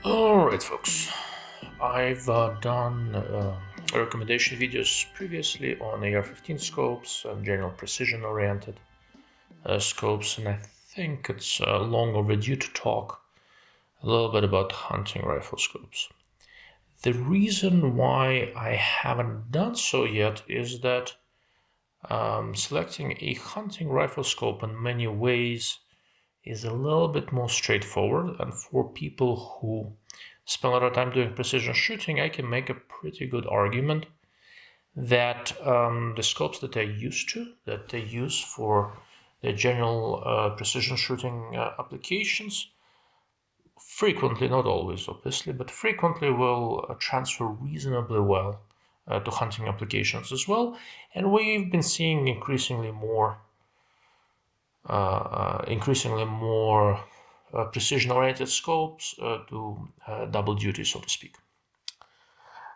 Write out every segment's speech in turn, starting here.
Alright folks, I've done recommendation videos previously on AR-15 scopes and general precision oriented scopes, and I think it's long overdue to talk a little bit about hunting rifle scopes. The reason why I haven't done so yet is that selecting a hunting rifle scope in many ways is a little bit more straightforward, and for people who spend a lot of time doing precision shooting, I can make a pretty good argument that the scopes that they use for their general precision shooting applications frequently, not always obviously, but frequently will transfer reasonably well to hunting applications as well. And we've been seeing increasingly more precision-oriented scopes do double duty, so to speak.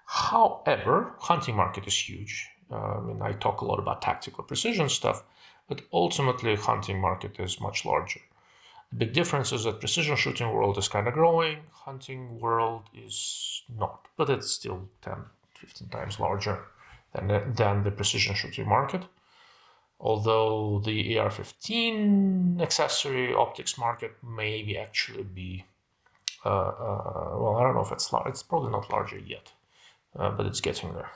However, hunting market is huge. I talk a lot about tactical precision stuff, but ultimately hunting market is much larger. The big difference is that precision shooting world is kind of growing, hunting world is not, but it's still 10, 15 times larger than the precision shooting market. Although the AR-15 accessory optics market may actually be, well, I don't know if it's large. It's probably not larger yet, but it's getting there.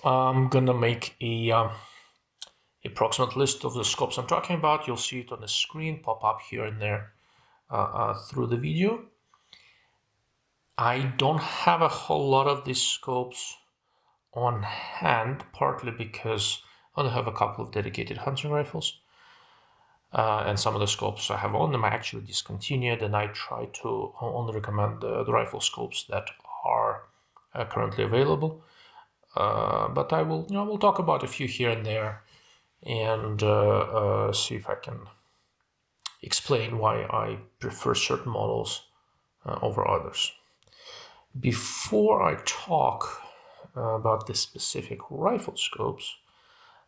I'm gonna make a approximate list of the scopes I'm talking about. You'll see it on the screen, pop up here and there through the video. I don't have a whole lot of these scopes on hand, partly because I only have a couple of dedicated hunting rifles, and some of the scopes I have on them I actually discontinued, and I try to only recommend the rifle scopes that are currently available. But I will, we'll talk about a few here and there, and see if I can explain why I prefer certain models over others. Before I talk about the specific rifle scopes,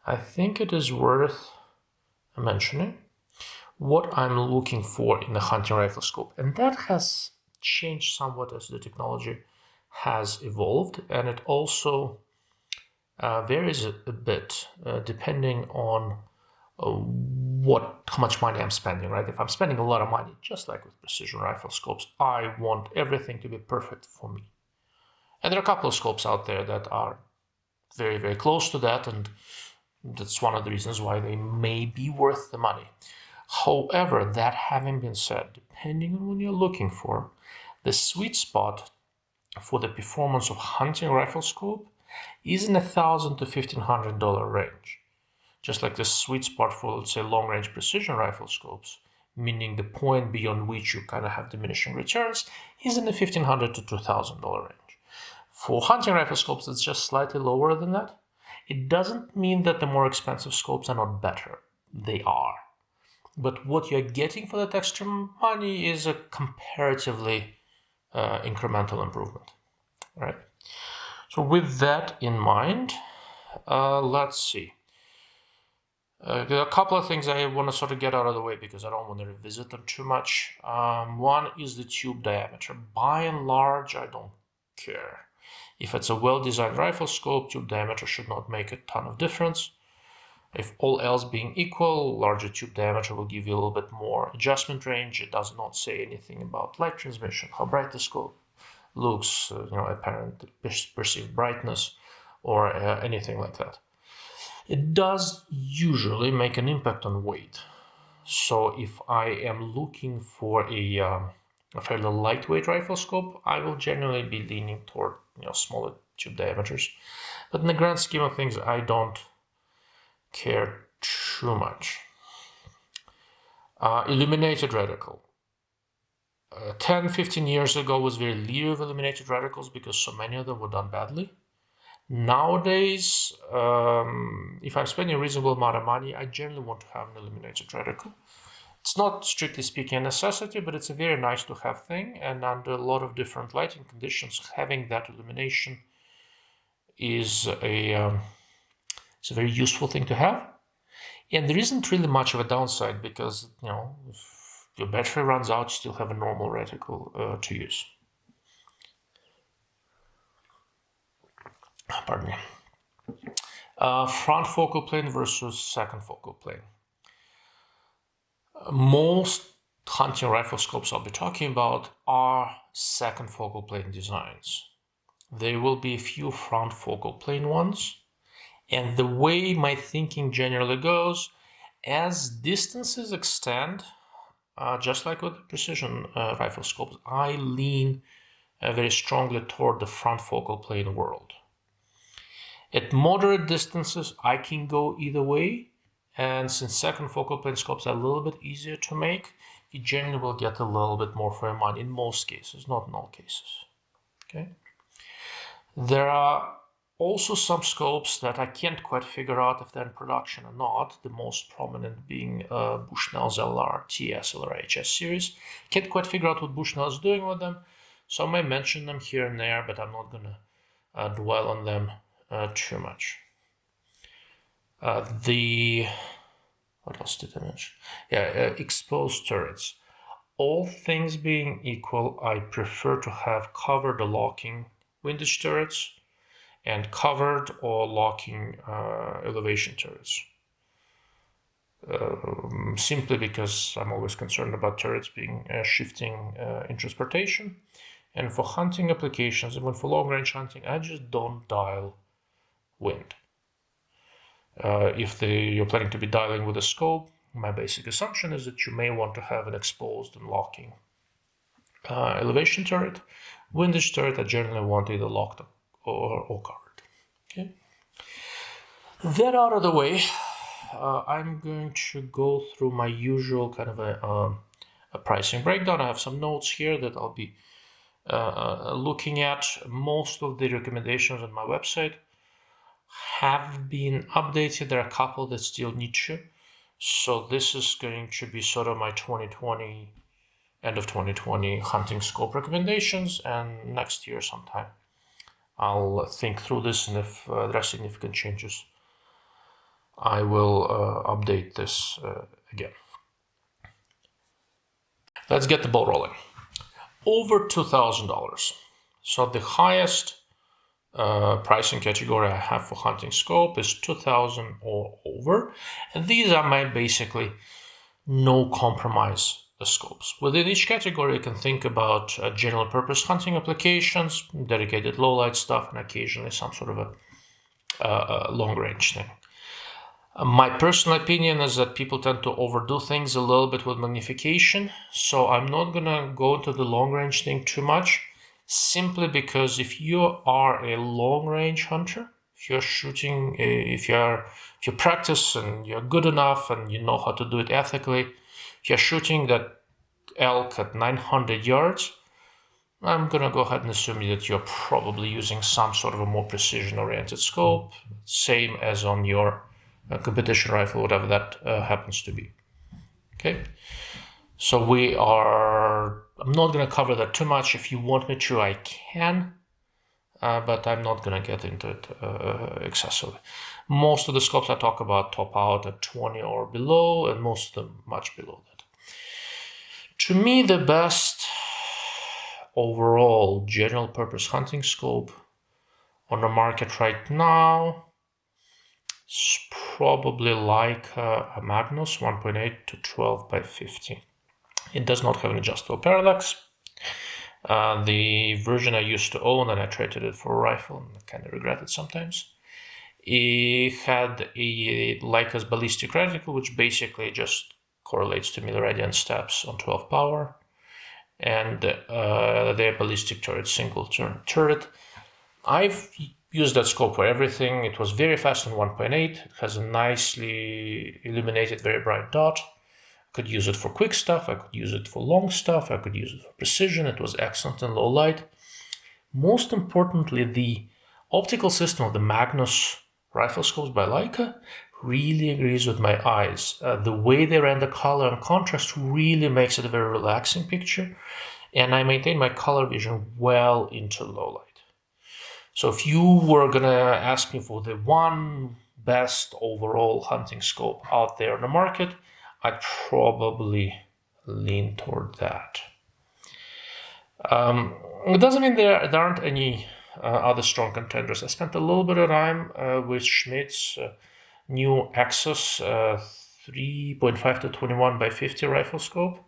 I think it is worth mentioning what I'm looking for in a hunting rifle scope, and that has changed somewhat as the technology has evolved, and it also varies a bit depending on how much money I'm spending, right? If I'm spending a lot of money, just like with precision rifle scopes, I want everything to be perfect for me. And there are a couple of scopes out there that are very, very close to that, and that's one of the reasons why they may be worth the money. However, that having been said, depending on what you're looking for, the sweet spot for the performance of hunting rifle scope is in $1,000 to $1,500 range. Just like the sweet spot for, let's say, long-range precision rifle scopes, meaning the point beyond which you kind of have diminishing returns, is in the $1,500 to $2,000 range. For hunting rifle scopes, it's just slightly lower than that. It doesn't mean that the more expensive scopes are not better. They are. But what you're getting for that extra money is a comparatively incremental improvement. All right. So with that in mind, let's see. There are a couple of things I want to sort of get out of the way because I don't want to revisit them too much. One is the tube diameter. By and large, I don't care. If it's a well-designed rifle scope, tube diameter should not make a ton of difference. If all else being equal, larger tube diameter will give you a little bit more adjustment range. It does not say anything about light transmission, how bright the scope looks, apparent perceived brightness, or anything like that. It does usually make an impact on weight. So if I am looking for a fairly lightweight rifle scope, I will generally be leaning toward smaller tube diameters. But in the grand scheme of things, I don't care too much. Illuminated reticle. 10-15 years ago was very leery of illuminated reticles because so many of them were done badly. Nowadays, if I'm spending a reasonable amount of money, I generally want to have an illuminated reticle. It's not strictly speaking a necessity, but it's a very nice to have thing, and under a lot of different lighting conditions, having that illumination is a very useful thing to have. And there isn't really much of a downside because, you know, if your battery runs out, you still have a normal reticle to use. Pardon me. Front focal plane versus second focal plane. Most hunting rifle scopes I'll be talking about are second focal plane designs. There will be a few front focal plane ones. And the way my thinking generally goes, as distances extend, just like with the precision rifle scopes, I lean very strongly toward the front focal plane world. At moderate distances, I can go either way, and since second focal plane scopes are a little bit easier to make, you generally will get a little bit more for your money in most cases, not in all cases. Okay. There are also some scopes that I can't quite figure out if they're in production or not, the most prominent being Bushnell's LR TS LR HS series. Can't quite figure out what Bushnell is doing with them, so I may mention them here and there, but I'm not going to dwell on them too much. What else did I mention? Exposed turrets. All things being equal, I prefer to have covered or locking windage turrets and covered or locking elevation turrets. Simply because I'm always concerned about turrets being shifting in transportation. And for hunting applications, even for long-range hunting, I just don't dial wind. If you're planning to be dialing with a scope, my basic assumption is that you may want to have an exposed and locking elevation turret. Windage turret, I generally want either locked or covered. Okay. That out of the way, I'm going to go through my usual kind of a pricing breakdown. I have some notes here that I'll be looking at. Most of the recommendations on my website have been updated. There are a couple that still need to. So this is going to be sort of my 2020, end of 2020 hunting scope recommendations, and next year sometime I'll think through this, and if there are significant changes, I will update this again. Let's get the ball rolling. Over $2,000. So the highest pricing category I have for hunting scope is 2,000 or over, and these are my basically no compromise scopes. Within each category, you can think about general purpose hunting applications, dedicated low light stuff, and occasionally some sort of a long range thing. My personal opinion is that people tend to overdo things a little bit with magnification, so I'm not gonna go into the long range thing too much, simply because if you are a long range hunter, if you're shooting, if you practice and you're good enough and you know how to do it ethically, if you're shooting that elk at 900 yards, I'm gonna go ahead and assume that you're probably using some sort of a more precision-oriented scope, same as on your competition rifle, whatever that happens to be. Okay, so I'm not gonna cover that too much. If you want me to, I can, but I'm not gonna get into it excessively. Most of the scopes I talk about top out at 20 or below, and most of them much below that. To me, the best overall general purpose hunting scope on the market right now is probably Leica Magnus 1.8 to 12 by 50. It does not have an adjustable parallax. The version I used to own, and I traded it for a rifle, and I kind of regret it sometimes. It had a Leica's ballistic reticle, which basically just correlates to milliradian steps on 12 power, and their ballistic turret, single turret. I've used that scope for everything. It was very fast on 1.8. It has a nicely illuminated, very bright dot. I could use it for quick stuff. I could use it for long stuff. I could use it for precision. It was excellent in low light. Most importantly, the optical system of the Magnus rifle scopes by Leica really agrees with my eyes. The way they render color and contrast really makes it a very relaxing picture, and I maintain my color vision well into low light. So if you were gonna ask me for the one best overall hunting scope out there on the market, I'd probably lean toward that. It doesn't mean there aren't any other strong contenders. I spent a little bit of time with Schmidt's new Exos 3.5 to 21 by 50 rifle scope.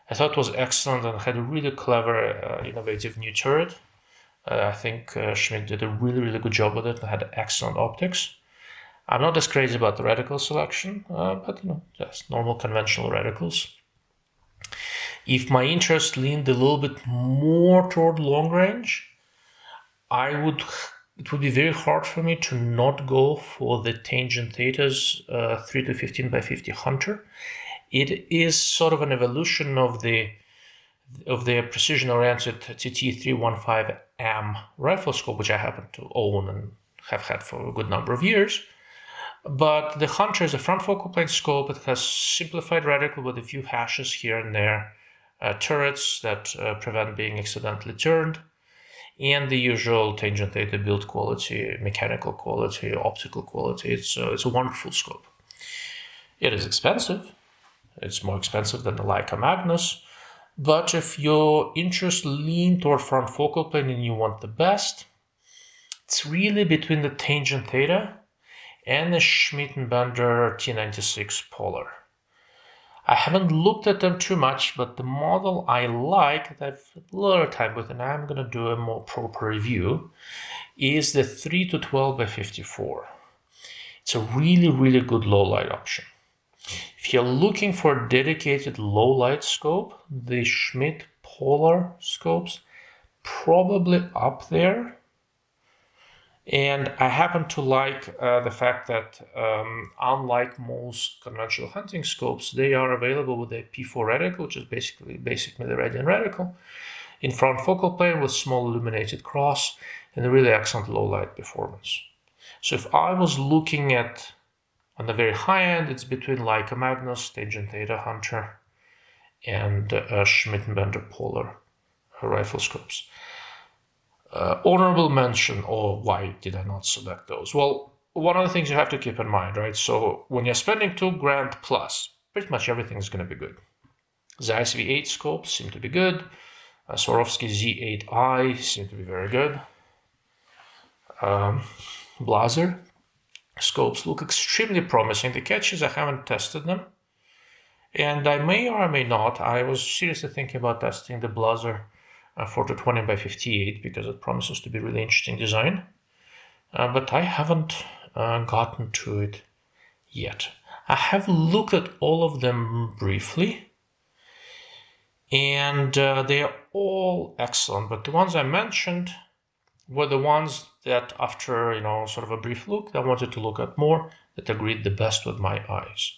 I thought it was excellent and had a really clever, innovative new turret. I think Schmidt did a really good job with it and had excellent optics. I'm not as crazy about the reticle selection, but just normal conventional reticles. If my interest leaned a little bit more toward long range, it would be very hard for me to not go for the Tangent Theta's 3 to 15 by 50 Hunter. It is sort of an evolution of the precision-oriented TT315M rifle scope, which I happen to own and have had for a good number of years. But the Hunter is a front focal plane scope. It has simplified reticle with a few hashes here and there, turrets that prevent being accidentally turned, and the usual Tangent Theta build quality, mechanical quality, optical quality. It's a wonderful scope. It is expensive. It's more expensive than the Leica Magnus. But if your interest leans toward front focal plane and you want the best, it's really between the Tangent Theta and the Schmidt & Bender T96 Polar. I haven't looked at them too much, but the model I like, that I've had a lot of time with, and I'm going to do a more proper review, is the 3 to 12 by 54. It's a really good low light option. If you're looking for a dedicated low light scope, the Schmidt Polar scopes probably up there. And I happen to like the fact that unlike most conventional hunting scopes, they are available with a P4 reticle, which is basically the radian reticle, in front focal plane with small illuminated cross and a really excellent low light performance. So if I was looking at on the very high end, it's between Leica Magnus, Tangent Theta Hunter, and Schmidt & Bender Polar rifle scopes. Honorable mention, or why did I not select those? Well, one of the things you have to keep in mind, right? So when you're spending $2,000 plus, pretty much everything is going to be good. Zeiss V8 scopes seem to be good. Swarovski Z5i seem to be very good. Blaser scopes look extremely promising. The catch is I haven't tested them, and I may or I may not. I was seriously thinking about testing the Blaser 4 to 20 by 58 because it promises to be really interesting design, but I haven't gotten to it yet. I have looked at all of them briefly, and they are all excellent, but the ones I mentioned were the ones that after sort of a brief look I wanted to look at more, that agreed the best with my eyes.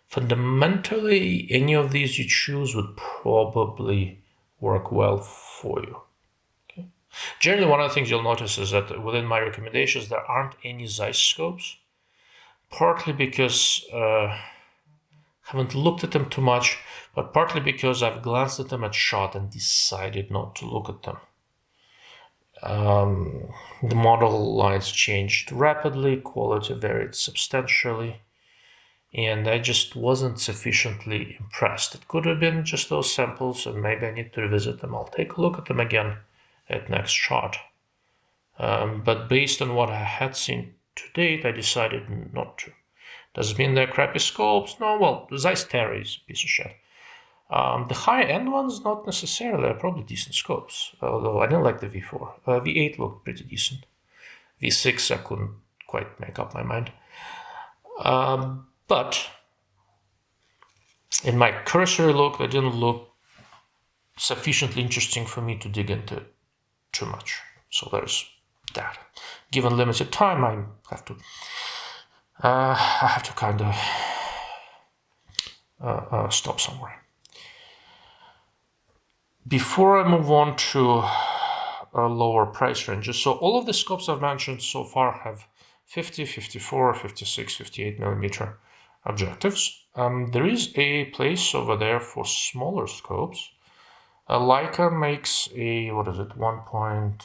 Fundamentally, any of these you choose would probably work well for you. Okay. Generally, one of the things you'll notice is that within my recommendations there aren't any Zeiss scopes, partly because I haven't looked at them too much, but partly because I've glanced at them at shot and decided not to look at them. The model lines changed rapidly, quality varied substantially, and I just wasn't sufficiently impressed. It could have been just those samples, and maybe I need to revisit them. I'll take a look at them again at next shot. But based on what I had seen to date, I decided not to. Does it mean they're crappy scopes? No, well, the Zeiss Terra is a piece of shit. The higher-end ones, not necessarily, are probably decent scopes, although I didn't like the V4. V8 looked pretty decent. V6, I couldn't quite make up my mind. But in my cursory look, they didn't look sufficiently interesting for me to dig into too much. So there's that. Given limited time, I have to kind of stop somewhere. Before I move on to lower price ranges, so all of the scopes I've mentioned so far have 50, 54, 56, 58 millimeter objectives. There is a place over there for smaller scopes. Leica makes a, 1.4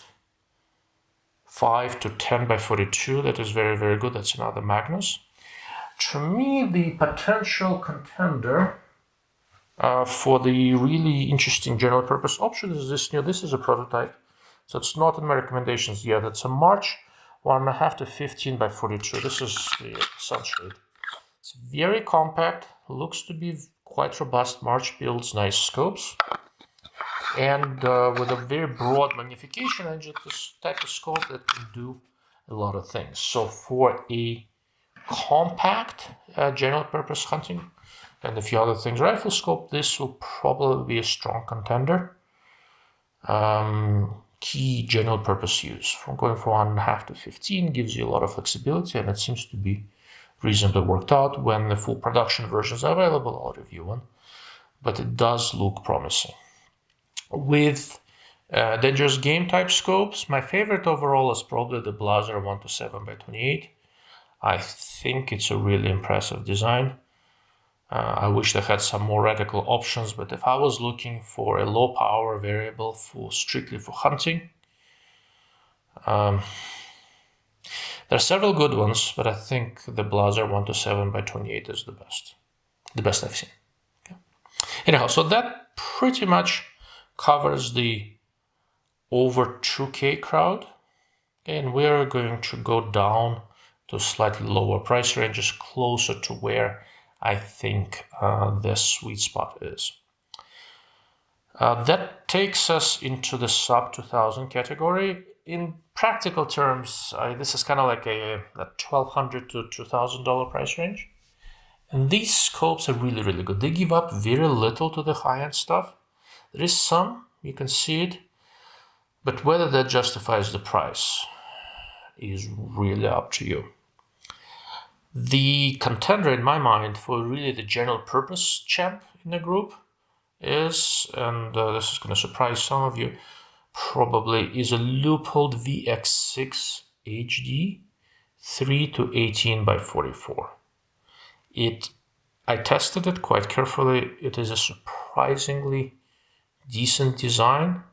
5 to 10 by 42. That is very, very good. That's another Magnus. To me, the potential contender for the really interesting general purpose option is this new. This is a prototype, so it's not in my recommendations yet. It's a March 1.5 to 15 by 42. This is the sunshade. It's very compact, looks to be quite robust. March builds nice scopes, and with a very broad magnification range, it's this type of scope that can do a lot of things. So for a compact general purpose hunting and a few other things rifle scope, this will probably be a strong contender. Key general purpose use from going from 1.5 to 15 gives you a lot of flexibility, and it seems to be reasonably worked out. When the full production versions are available, I'll review one, but it does look promising. With dangerous game type scopes, my favorite overall is probably the Blaser 1 to 7 by 28. I think it's a really impressive design. I wish they had some more radical options, but if I was looking for a low power variable strictly for hunting, there are several good ones, but I think the Blaser 1 to 7 by 28 is the best I've seen. Okay. Anyhow, so that pretty much covers the over 2K crowd, and we're going to go down to slightly lower price ranges, closer to where I think the sweet spot is. That takes us into the sub 2000 category. In practical terms, this is kind of like a $1,200 to $2,000 price range. And these scopes are really, really good. They give up very little to the high-end stuff. There is some, you can see it, but whether that justifies the price is really up to you. The contender in my mind for really the general purpose champ in the group is, and this is going to surprise some of you, probably is a Leupold VX-6HD 3 to 18 by 44. I tested it quite carefully. It is a surprisingly decent design.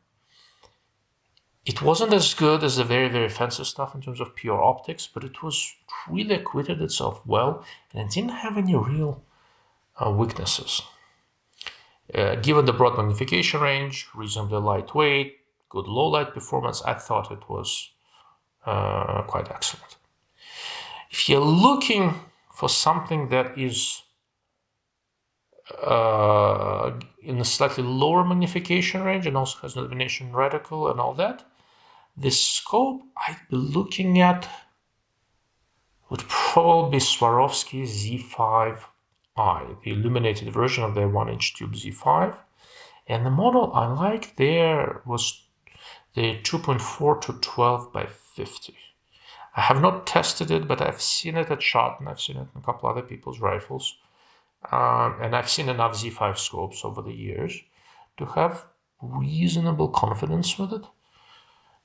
It wasn't as good as the very, very fancy stuff in terms of pure optics, but it was really acquitted itself well, and it didn't have any real weaknesses. Given the broad magnification range, reasonably lightweight, good low light performance, I thought it was quite excellent. If you're looking for something that is in a slightly lower magnification range and also has an illumination reticle and all that, the scope I'd be looking at would probably be Swarovski Z5i, the illuminated version of their 1-inch tube Z5. And the model I liked there was the 2.4 to 12 by 50. I have not tested it, but I've seen it at shot, and I've seen it in a couple other people's rifles. And I've seen enough Z5 scopes over the years to have reasonable confidence with it.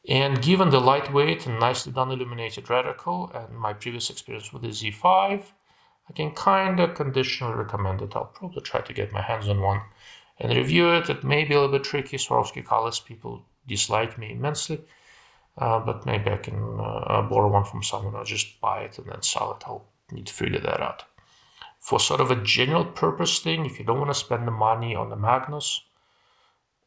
And given the lightweight and nicely done illuminated reticle and my previous experience with the Z5, I can kind of conditionally recommend it. I'll probably try to get my hands on one and review it. It may be a little bit tricky. Swarovski colors people dislike me immensely, but maybe I can borrow one from someone or just buy it and then sell it. I'll need to figure that out. For sort of a general purpose thing, if you don't want to spend the money on the Magnus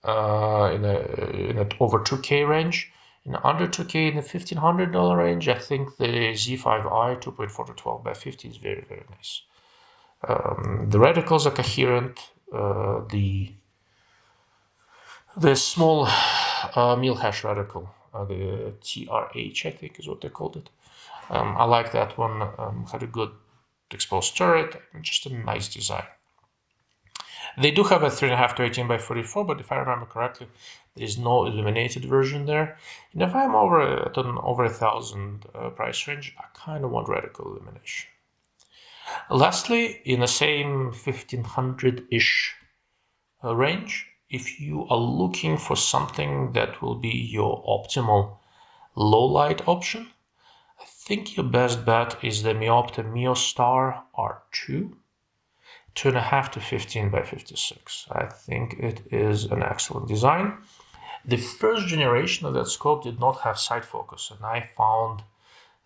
in an over 2K range, in under 2K in the $1,500 range, I think the Z5i 2.4 to 12 by 50 is very, very nice. The reticles are coherent. The small millhash reticle, the TRH, I think is what they called it. I like that one. Had a good exposed turret, just a nice design. They do have a 3.5 to 18 by 44, but if I remember correctly, there is no illuminated version there. And if I'm over $1,000 price range, I kind of want reticle illumination. Lastly, in the same 1,500-ish range, if you are looking for something that will be your optimal low light option, I think your best bet is the Meopta Meostar R2, 2.5 to 15 by 56. I think it is an excellent design. The first generation of that scope did not have side focus, and I found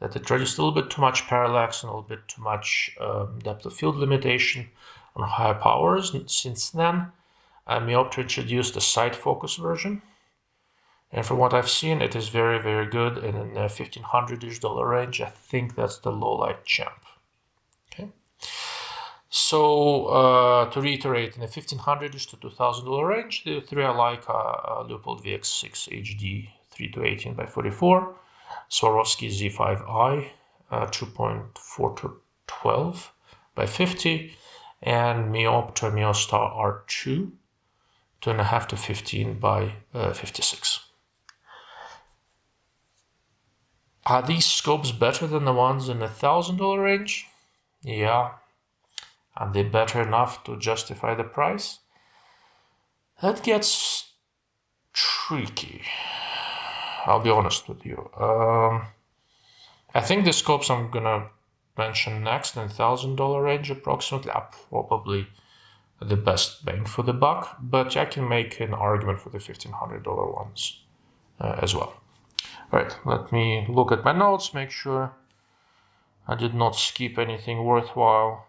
that it reduced a little bit too much parallax and a little bit too much depth of field limitation on higher powers. And since then, Meopta introduced a side focus version. And from what I've seen, it is very, very good. And in the $1,500-ish range, I think that's the low light champ. Okay. So to reiterate, in the $1,500-ish to $2,000 range, the three I like are Leupold VX-6HD 3 to 18x44, Swarovski Z5i 2.4 to 12 by 50, and Meopta Meostar R2 2.5 to 15 by 56. Are these scopes better than the ones in the $1,000 range? Yeah. Are they better enough to justify the price? That gets tricky. I'll be honest with you. I think the scopes I'm gonna mention next in the $1,000 range approximately are probably the best bang for the buck, but I can make an argument for the $1,500 ones as well. All right, let me look at my notes, make sure I did not skip anything worthwhile.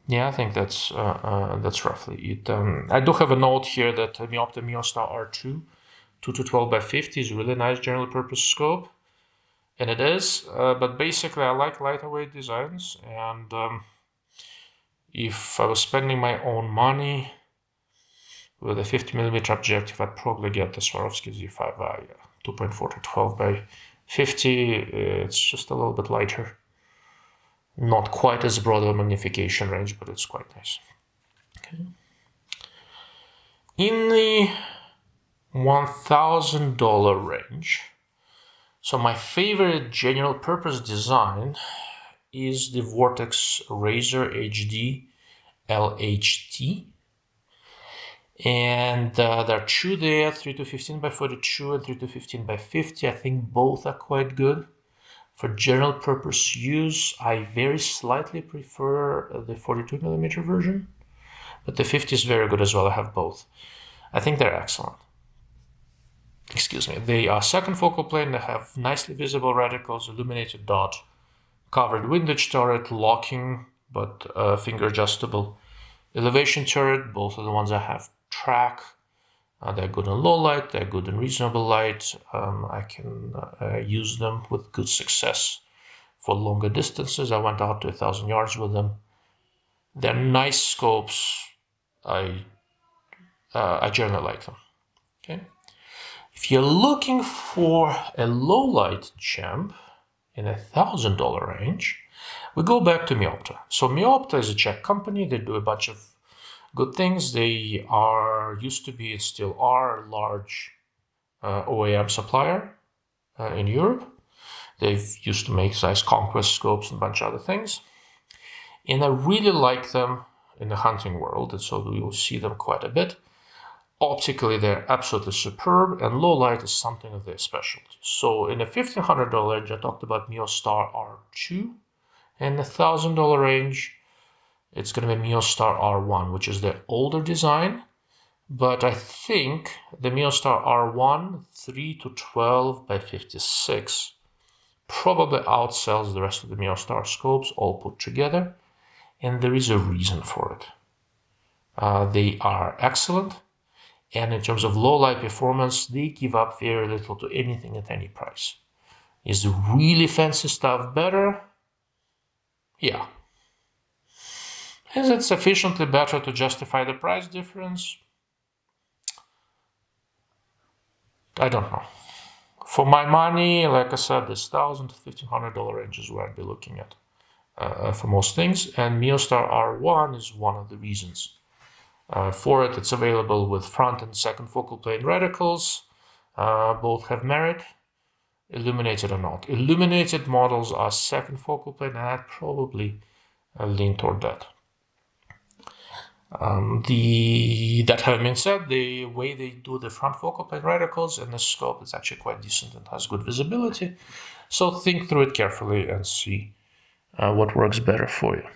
Yeah, I think that's roughly it. I do have a note here that Meopta Meostar R2 2 to 12 by 50 is a really nice general purpose scope, and it is. But basically, I like lighter weight designs, and if I was spending my own money with a 50mm objective, I'd probably get the Swarovski Z5i 2.4 to 12 by 50. It's just a little bit lighter. Not quite as broad a magnification range, but it's quite nice. Okay. In the $1,000 range, so my favorite general purpose design is the Vortex Razor HD-LHT. And there are two there, 3 to 15 by 42 and 3 to 15 by 50. I think both are quite good. For general purpose use, I very slightly prefer the 42mm version, but the 50 is very good as well. I have both. I think they're excellent. Excuse me. They are second focal plane. They have nicely visible reticles, illuminated dot, covered windage turret, locking, but finger adjustable. Elevation turret, both of the ones I have track. They're good in low light, they're good in reasonable light. I can use them with good success for longer distances. I went out to 1,000 yards with them. They're nice scopes. I generally like them. Okay. If you're looking for a low light champ in a $1,000 range, we go back to Meopta. So Meopta is a Czech company. They do a bunch of good things. They used to be and still are a large OEM supplier in Europe. They've used to make Zeiss Conquest scopes and a bunch of other things. And I really like them in the hunting world, and so we will see them quite a bit. Optically, they're absolutely superb, and low light is something of their specialty. So in the $1,500 range, I talked about Meostar R2. In the $1,000 range, it's going to be Meostar R1, which is the older design. But I think the Meostar R1 3 to 12 by 56 probably outsells the rest of the Meostar scopes all put together. And there is a reason for it. They are excellent. And in terms of low light performance, they give up very little to anything at any price. Is the really fancy stuff better? Yeah. Is it sufficiently better to justify the price difference? I don't know. For my money, like I said, this $1,000 to $1,500 range is where I'd be looking at for most things. And Meostar R1 is one of the reasons. For it, it's available with front and second focal plane reticles. Both have merit, illuminated or not. Illuminated models are second focal plane, and I'd probably lean toward that. That having been said, the way they do the front focal plane reticles in the scope is actually quite decent and has good visibility. So think through it carefully and see what works better for you.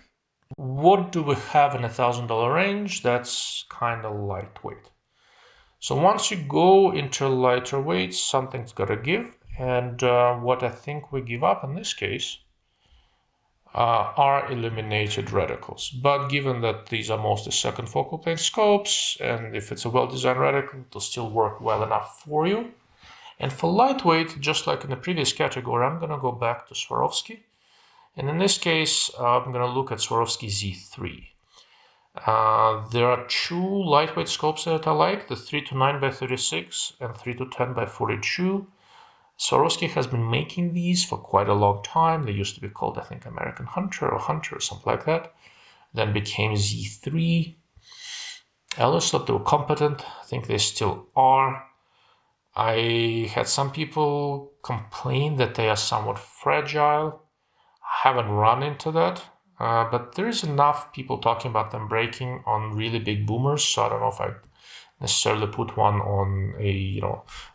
What do we have in $1,000 range? That's kind of lightweight. So once you go into lighter weights, something's got to give. And what I think we give up in this case are illuminated reticles. But given that these are mostly second focal plane scopes, and if it's a well-designed reticle, it'll still work well enough for you. And for lightweight, just like in the previous category, I'm going to go back to Swarovski. And in this case, I'm going to look at Swarovski Z3. There are two lightweight scopes that I like, the 3 to 9 by 36 and 3 to 10 by 42. Swarovski has been making these for quite a long time. They used to be called, I think, American Hunter or Hunter or something like that. Then became Z3. I always thought they were competent. I think they still are. I had some people complain that they are somewhat fragile. I haven't run into that, but there is enough people talking about them breaking on really big boomers, so I don't know if I necessarily put one on a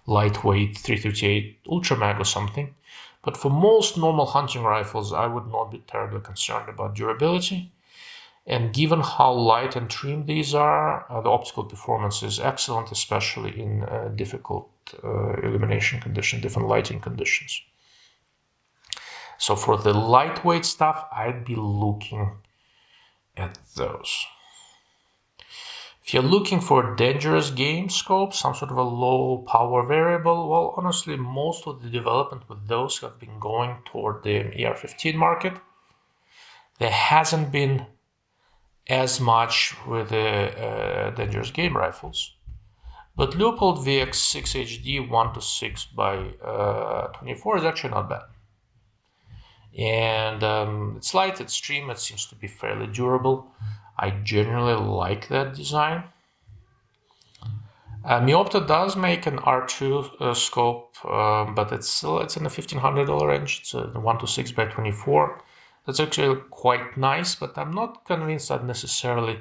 lightweight 338 Ultra Mag or something. But for most normal hunting rifles, I would not be terribly concerned about durability. And given how light and trim these are, the optical performance is excellent, especially in difficult illumination conditions, different lighting conditions. So for the lightweight stuff, I'd be looking at those. If you're looking for a dangerous game scope, some sort of a low power variable, well, honestly, most of the development with those have been going toward the AR-15 market. There hasn't been as much with the dangerous game rifles. But Leupold VX-6HD 1 to 6 by 24 is actually not bad. And it's light, it's trim, it seems to be fairly durable. I generally like that design. Meopta does make an R2 scope, but it's in the $1,500 range. It's a 1 to 6 by 24. That's actually quite nice, but I'm not convinced I'd necessarily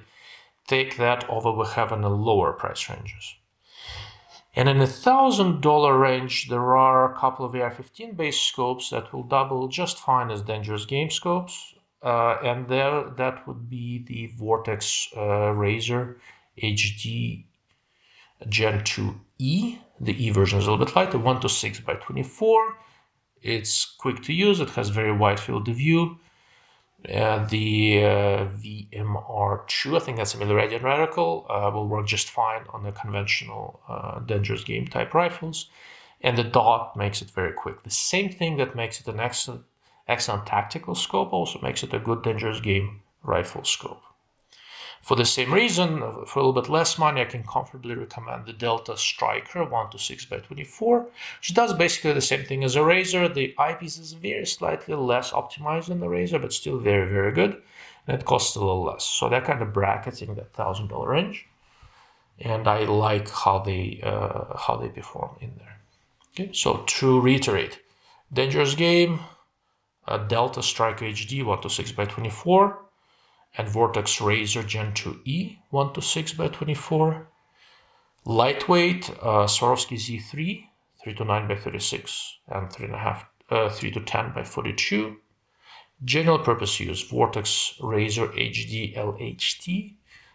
take that over we have in the lower price ranges. And in the $1,000 range, there are a couple of AR-15 based scopes that will double just fine as dangerous game scopes. And that would be the Vortex Razor HD Gen 2E. The E version is a little bit lighter, 1 to 6 by 24. It's quick to use, it has very wide field of view. The VMR2, I think that's a milli-radian reticle, will work just fine on the conventional dangerous game type rifles. And the dot makes it very quick. The same thing that makes it an excellent tactical scope also makes it a good dangerous game rifle scope. For the same reason, for a little bit less money, I can comfortably recommend the Delta Stryker 1 to 6 by 24, which does basically the same thing as a Razor. The eyepiece is very slightly less optimized than the Razor, but still very, very good, and it costs a little less. So they're kind of bracketing that $1,000 range, and I like how they perform in there. Okay, so to reiterate, dangerous game, Delta Stryker HD 1 to 6 by 24. And Vortex Razor Gen 2E 1 to 6 by 24. Lightweight Swarovski Z3 3 to 9 by 36 and 3 to 10 by 42. General purpose use Vortex Razor HD-LHT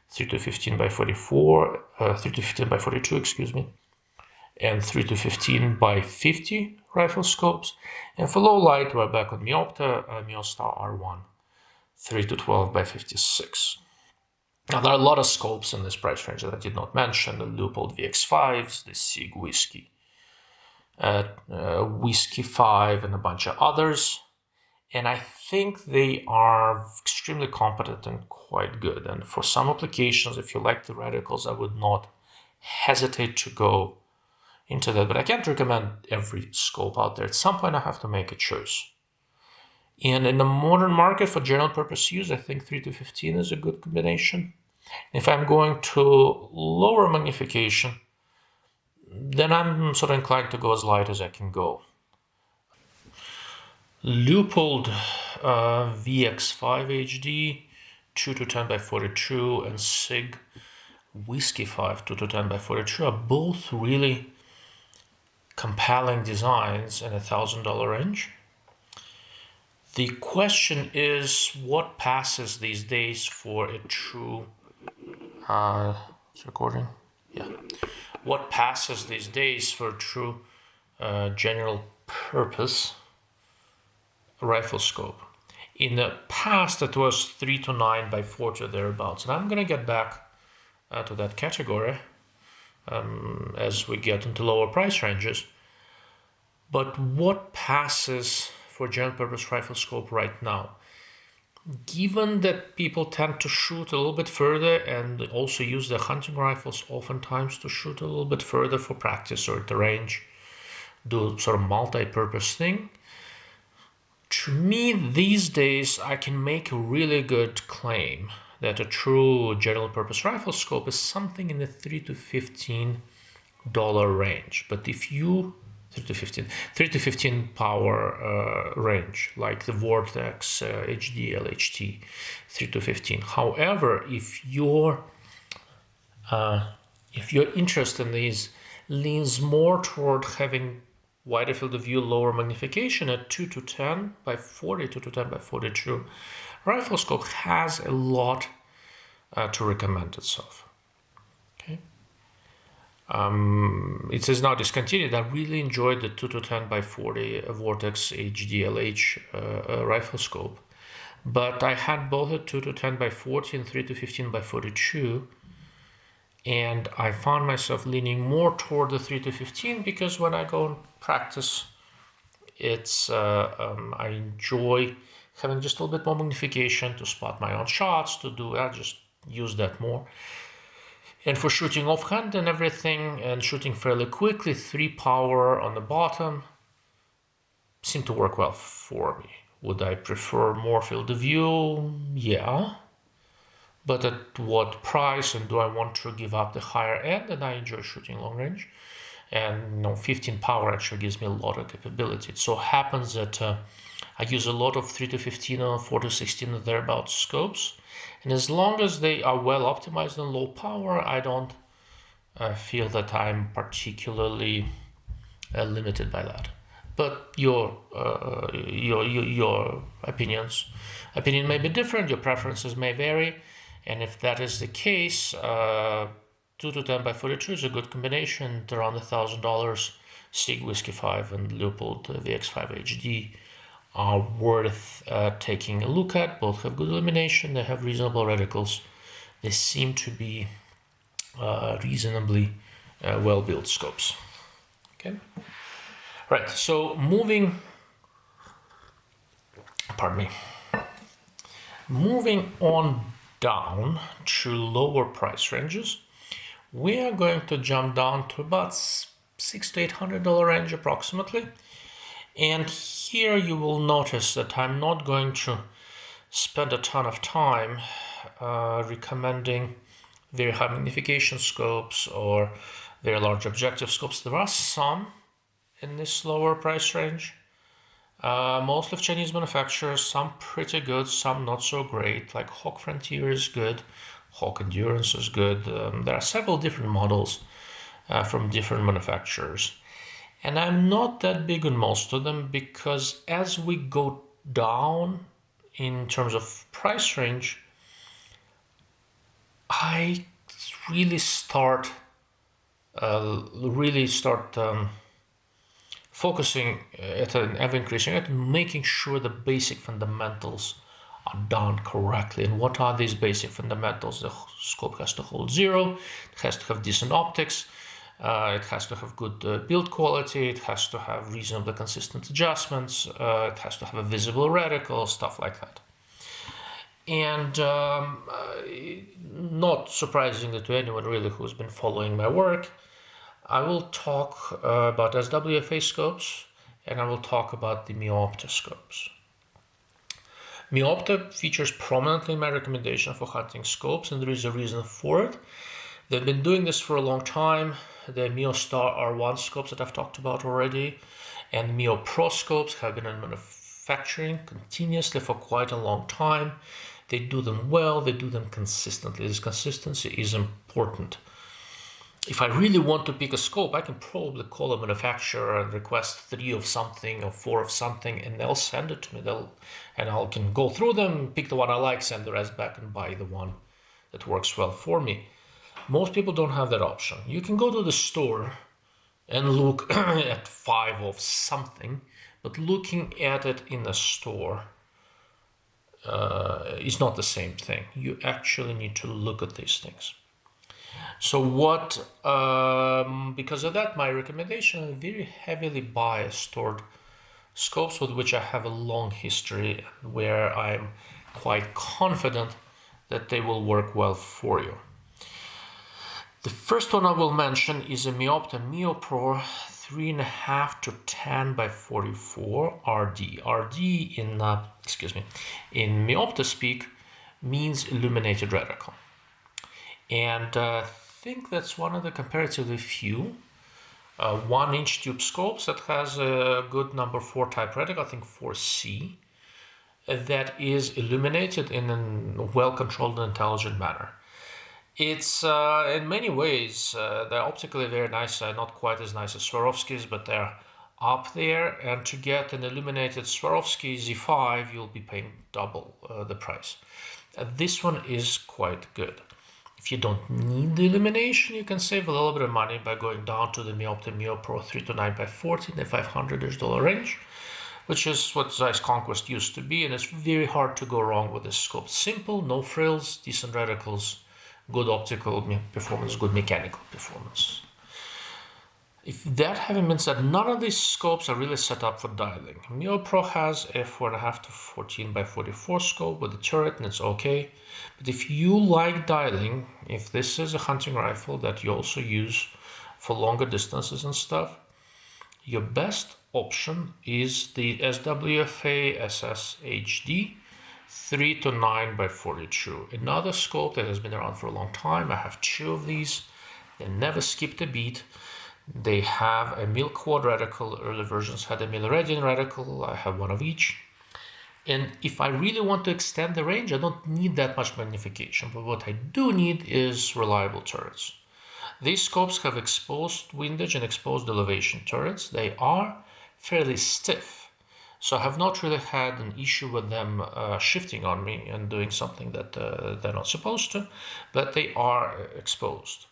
3 to 15 by 44, 3 to 15 by 42, excuse me, and 3 to 15 by 50 rifle scopes. And for low light, we're back on Meopta Meostar R1. 3 to 12 by 56. Now, there are a lot of scopes in this price range that I did not mention. The Leupold VX-5s, the Sig Whiskey3, and a bunch of others. And I think they are extremely competent and quite good. And for some applications, if you like the reticles, I would not hesitate to go into that. But I can't recommend every scope out there. At some point, I have to make a choice. And in the modern market for general purpose use, I think 3 to 15 is a good combination. If I'm going to lower magnification, then I'm sort of inclined to go as light as I can go. Leupold VX-5 HD 2 to 10 by 42 and Sig Whiskey3 2 to 10 by 42 are both really compelling designs in $1,000 range. The question is, what passes these days for a true, it's recording? Yeah. What passes these days for a true general purpose rifle scope? In the past, it was 3 to 9 by 40 or thereabouts. And I'm going to get back to that category as we get into lower price ranges. But what passes for general purpose rifle scope right now? Given that people tend to shoot a little bit further and also use their hunting rifles oftentimes to shoot a little bit further for practice or at the range, do sort of multi-purpose thing, to me these days I can make a really good claim that a true general purpose rifle scope is something in the $3 to $15 range. But if you 3 to 15 power range, like the Vortex HD-LHT 3 to 15. However, if your interest in these leans more toward having wider field of view, lower magnification at 2 to 10 by 40, 2 to 10 by 42, rifle scope has a lot to recommend itself. Okay. It is now discontinued. I really enjoyed the 2 to 10 by 40 Vortex HD-LH rifle scope, but I had both a 2 to 10 by 40 and 3 to 15 by 42, and I found myself leaning more toward the 3 to 15 because when I go and practice, it's I enjoy having just a little bit more magnification to spot my own shots, to do I just use that more. And for shooting offhand and everything, and shooting fairly quickly, 3 power on the bottom seemed to work well for me. Would I prefer more field of view? Yeah. But at what price, and do I want to give up the higher end? And I enjoy shooting long range. And 15 power actually gives me a lot of capability. It so happens that I use a lot of 3 to 15 or 4 to 16 or thereabouts scopes. And as long as they are well optimized and low power, I don't feel that I'm particularly limited by that. But your opinion may be different, your preferences may vary, and if that is the case, 2 to 10 by 42 is a good combination. At around $1,000, Sig Whiskey3 and Leupold VX-5 HD are worth taking a look at. Both have good illumination, they have reasonable reticles. They seem to be reasonably well-built scopes. Okay, right, so moving on down to lower price ranges, we are going to jump down to about $600 to $800 range approximately. And here you will notice that I'm not going to spend a ton of time recommending very high magnification scopes or very large objective scopes. There are some in this lower price range, mostly of Chinese manufacturers, some pretty good, some not so great, like Hawk Frontier is good, Hawk Endurance is good. There are several different models from different manufacturers. And I'm not that big on most of them because as we go down in terms of price range, I really start focusing at an ever-increasing rate, making sure the basic fundamentals are done correctly. And what are these basic fundamentals? The scope has to hold zero, it has to have decent optics, it has to have good build quality, it has to have reasonably consistent adjustments, it has to have a visible reticle, stuff like that. And not surprisingly to anyone really who's been following my work, I will talk about SWFA scopes and I will talk about the Meopta scopes. Meopta features prominently in my recommendation for hunting scopes, and there is a reason for it. They've been doing this for a long time. The Meostar R1 scopes that I've talked about already and Meopro scopes have been in manufacturing continuously for quite a long time. They do them well, they do them consistently. This consistency is important. if I really want to pick a scope, I can probably call a manufacturer and request 3 of something or 4 of something, and they'll send it to me. And I can go through them, pick the one I like, send the rest back, and buy the one that works well for me. Most people don't have that option. You can go to the store and look at 5 of something, but looking at it in the store is not the same thing. You actually need to look at these things. So because of that, my recommendation is very heavily biased toward scopes with which I have a long history, where I'm quite confident that they will work well for you. The first one I will mention is a Meopta Meopro 3.5 to 10 by 44 RD. RD in Meopta speak means illuminated reticle. And I think that's one of the comparatively few 1-inch tube scopes that has a good number 4 type reticle, I think 4C, that is illuminated in a well-controlled and intelligent manner. It's in many ways, they're optically very nice, not quite as nice as Swarovski's, but they're up there. And to get an illuminated Swarovski Z5, you'll be paying double the price. This one is quite good. If you don't need the illumination, you can save a little bit of money by going down to the Meopta Meopro 3 to 9 by 40 in the $500 range, which is what Zeiss Conquest used to be, and it's very hard to go wrong with this scope. Simple, no frills, decent reticles, good optical performance, good mechanical performance. If that having been said, none of these scopes are really set up for dialing. Meopro has a 4.5 to 14 by 44 scope with a turret, and it's okay. But if you like dialing, if this is a hunting rifle that you also use for longer distances and stuff, your best option is the SWFA SS HD 3 to 9 by 42. Another scope that has been around for a long time. I have 2 of these. They never skipped a beat. They have a mil quad reticle. Early versions had a mil radian reticle. I have one of each. And if I really want to extend the range, I don't need that much magnification. But what I do need is reliable turrets. These scopes have exposed windage and exposed elevation turrets. They are fairly stiff, so I have not really had an issue with them shifting on me and doing something that they're not supposed to, but they are exposed.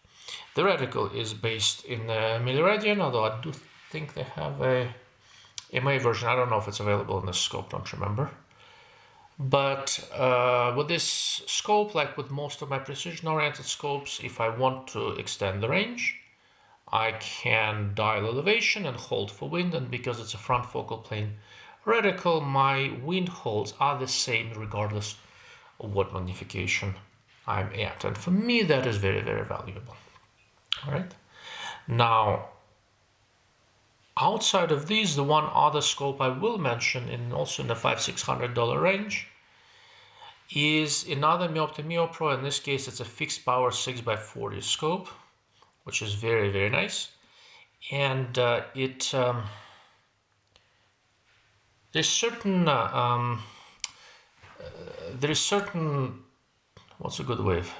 The reticle is based in milliradian, although I do think they have a MA version. I don't know if it's available in this scope, don't remember. But with this scope, like with most of my precision-oriented scopes, if I want to extend the range, I can dial elevation and hold for wind, and because it's a front focal plane reticle, my wind holds are the same regardless of what magnification I'm at. And for me, that is very, very valuable. All right. Now, outside of these, the one other scope I will mention, also in the $500–600 range, is another Meopta Meopro. In this case, it's a fixed power 6x40 scope, which is very, very nice. And there's certain what's a good way of,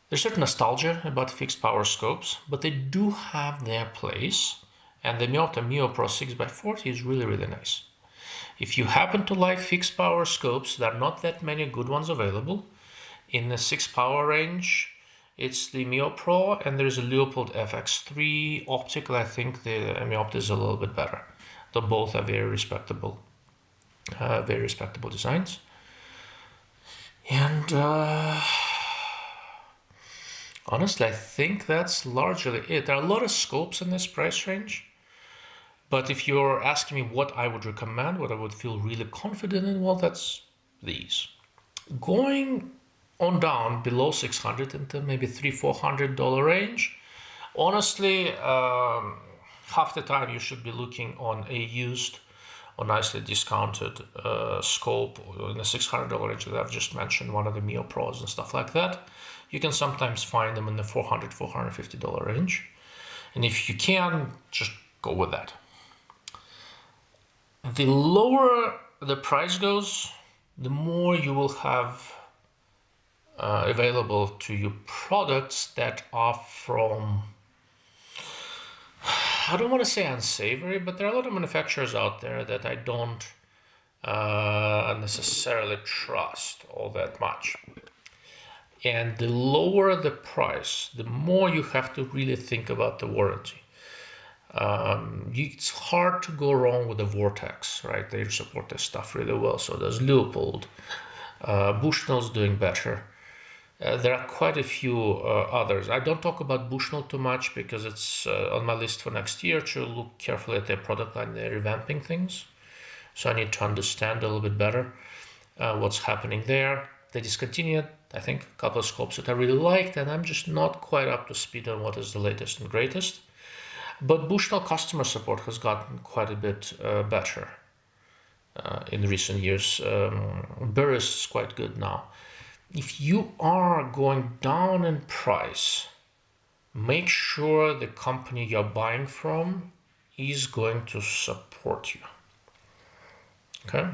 there's certain nostalgia about fixed power scopes, but they do have their place, and the Meopta Meopro 6x40 is really, really nice. If you happen to like fixed power scopes, there are not that many good ones available. In the 6 power range, it's the Meopro, and there's a Leupold FX-3. Optical, I think the Meopta is a little bit better, though both are very respectable designs. And honestly, I think that's largely it. There are a lot of scopes in this price range, but if you're asking me what I would recommend, what I would feel really confident in, well, that's these. Going on down below 600 into maybe $300–400 range, honestly, half the time you should be looking on a used or nicely discounted scope in the $600 range that I've just mentioned, one of the Meopros and stuff like that. You can sometimes find them in the $400–450 range, and if you can, just go with that. The lower the price goes, the more you will have available to you products that are from, I don't want to say unsavory, but there are a lot of manufacturers out there that I don't necessarily trust all that much. And the lower the price, the more you have to really think about the warranty. It's hard to go wrong with the Vortex, right? They support this stuff really well. So does Leupold. Bushnell's doing better. There are quite a few others. I don't talk about Bushnell too much because it's on my list for next year to look carefully at their product line. They're revamping things. So I need to understand a little bit better what's happening there. They discontinued, I think, a couple of scopes that I really liked, and I'm just not quite up to speed on what is the latest and greatest. But Bushnell customer support has gotten quite a bit better in recent years. Burris is quite good now. If you are going down in price, make sure the company you're buying from is going to support you. Okay.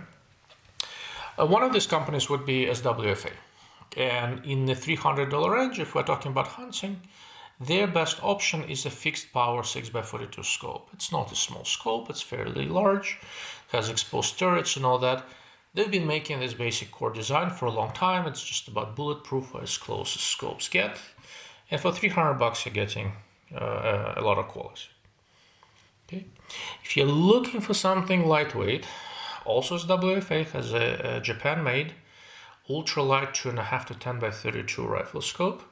One of these companies would be SWFA. And in the $300 range, if we're talking about hunting, their best option is a fixed power 6x42 scope. It's not a small scope, it's fairly large, has exposed turrets and all that. They've been making this basic core design for a long time. It's just about bulletproof or as close as scopes get. And for $300, you're getting a lot of quality. Okay. If you're looking for something lightweight, also SWFA has a Japan-made ultralight 2.5 to 10x32 rifle scope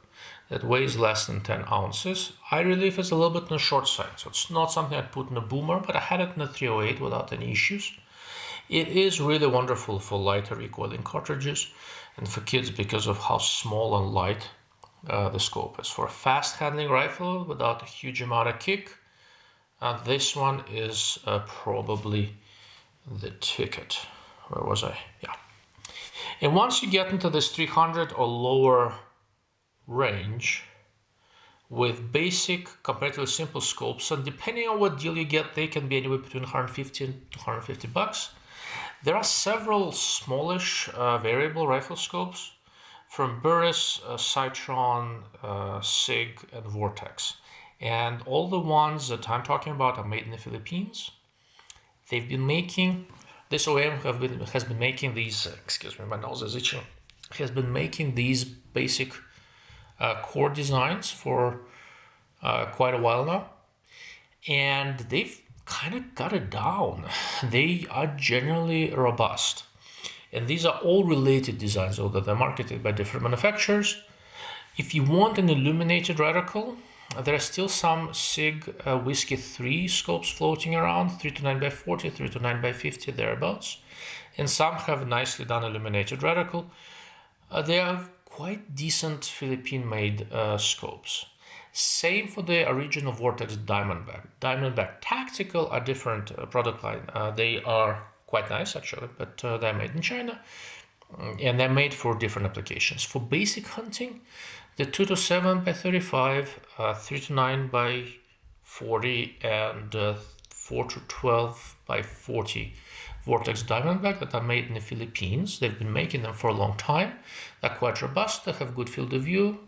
that weighs less than 10 ounces. Eye relief is a little bit on the short side, so it's not something I'd put in a boomer, but I had it in a 308 without any issues. It is really wonderful for lighter recoiling cartridges and for kids because of how small and light the scope is. For a fast handling rifle without a huge amount of kick, this one is probably the ticket. Where was I? Yeah. And once you get into this 300 or lower range with basic, comparatively simple scopes, and depending on what deal you get, they can be anywhere between 150 and 250 bucks. There are several smallish variable rifle scopes from Burris, Citron, Sig, and Vortex. And all the ones that I'm talking about are made in the Philippines. They've been making, this OEM has been making these, excuse me, my nose is itching, has been making these basic core designs for quite a while now. And they've kind of got it down. They are generally robust. And these are all related designs, although they're marketed by different manufacturers. If you want an illuminated reticle, there are still some Sig Whiskey3 scopes floating around, 3 to 9x40, 3 to 9x50, thereabouts. And some have nicely done illuminated reticle. They are quite decent Philippine-made scopes. Same for the original Vortex Diamondback. Diamondback Tactical are different product line. They are quite nice actually, but they're made in China. And they're made for different applications. For basic hunting, the 2 to 7x35, 3 to 9x40, and 4 to 12x40 Vortex Diamondback that are made in the Philippines. They've been making them for a long time. They're quite robust, they have good field of view,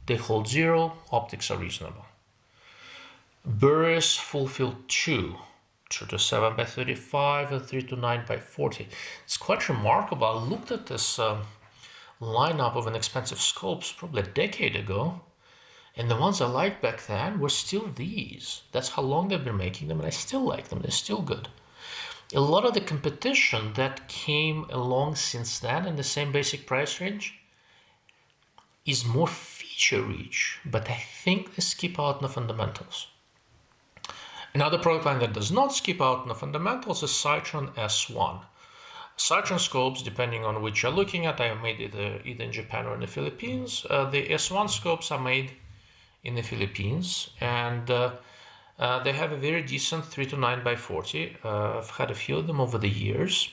they hold zero, optics are reasonable. Burris Fullfield II, 2 to 7x35 and 3 to 9x40. It's quite remarkable. I looked at this lineup of inexpensive scopes probably a decade ago, and the ones I liked back then were still these. That's how long they've been making them, and I still like them. They're still good. A lot of the competition that came along since then in the same basic price range is more feature rich, but I think they skip out on the fundamentals. Another product line that does not skip out on the fundamentals is Citron S1. Citron scopes, depending on which you're looking at, are made either in Japan or in the Philippines. The S1 scopes are made in the Philippines, and they have a very decent 3 to 9x40. I've had a few of them over the years.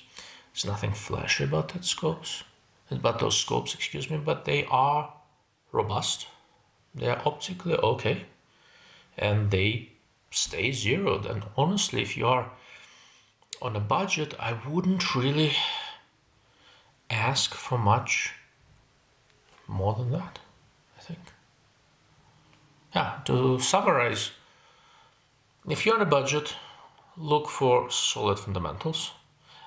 There's nothing flashy about those scopes, excuse me, but they are robust. They are optically okay, and they stay zeroed. And honestly, if you are on a budget, I wouldn't really ask for much more than that, I think. Yeah, to summarize, if you're on a budget, look for solid fundamentals.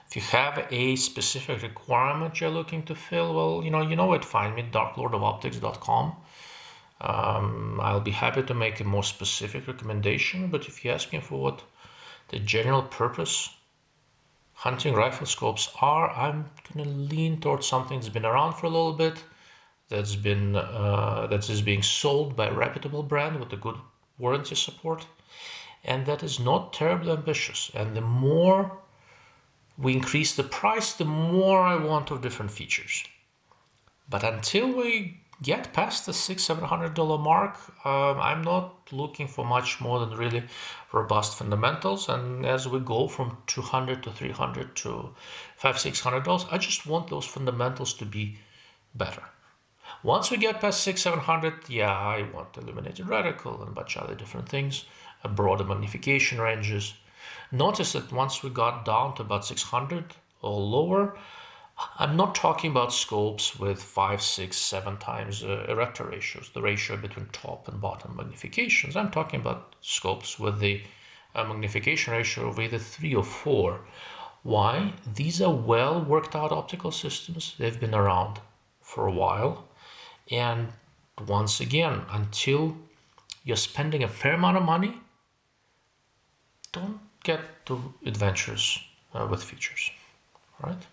If you have a specific requirement you're looking to fill, well, you know where to find me, darklordofoptics.com. I'll be happy to make a more specific recommendation, but if you ask me for what the general purpose hunting rifle scopes are, I'm gonna lean towards something that's been around for a little bit, that is being sold by a reputable brand with a good warranty support, and that is not terribly ambitious. And the more we increase the price, the more I want of different features. But until we get past the $600-700 mark, I'm not looking for much more than really robust fundamentals. And as we go from $200 to $300 to $500-600, I just want those fundamentals to be better. Once we get past $600-700, yeah, I want illuminated reticle and a bunch of other different things, broader magnification ranges. Notice that once we got down to about 600 or lower, I'm not talking about scopes with 5, 6, 7 times erector ratios, the ratio between top and bottom magnifications. I'm talking about scopes with the magnification ratio of either 3 or 4. Why? These are well worked out optical systems. They've been around for a while. And once again, until you're spending a fair amount of money, don't get too adventurous with features. All right?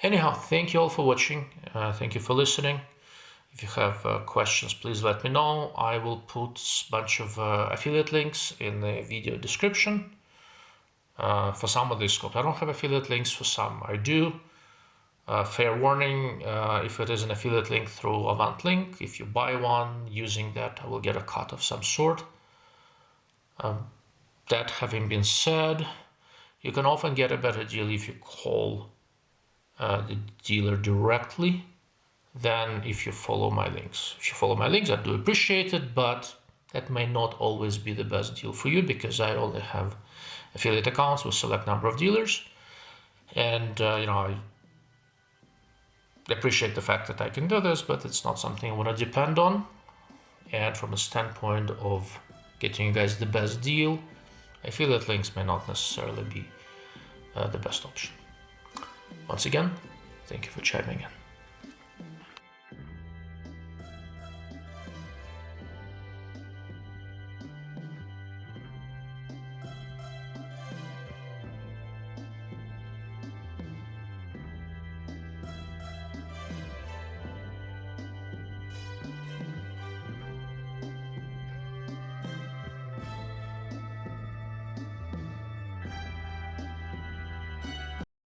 Anyhow, thank you all for watching. Thank you for listening. If you have questions, please let me know. I will put a bunch of affiliate links in the video description. For some of these scopes, I don't have affiliate links. For some, I do. Fair warning, if it is an affiliate link through Avant Link, if you buy one using that, I will get a cut of some sort. That having been said, you can often get a better deal if you call the dealer directly than if you follow my links. If you follow my links, I do appreciate it, but that may not always be the best deal for you because I only have affiliate accounts with a select number of dealers. And, I appreciate the fact that I can do this, but it's not something I want to depend on. And from a standpoint of getting you guys the best deal, affiliate links may not necessarily be the best option. Once again, thank you for chiming in.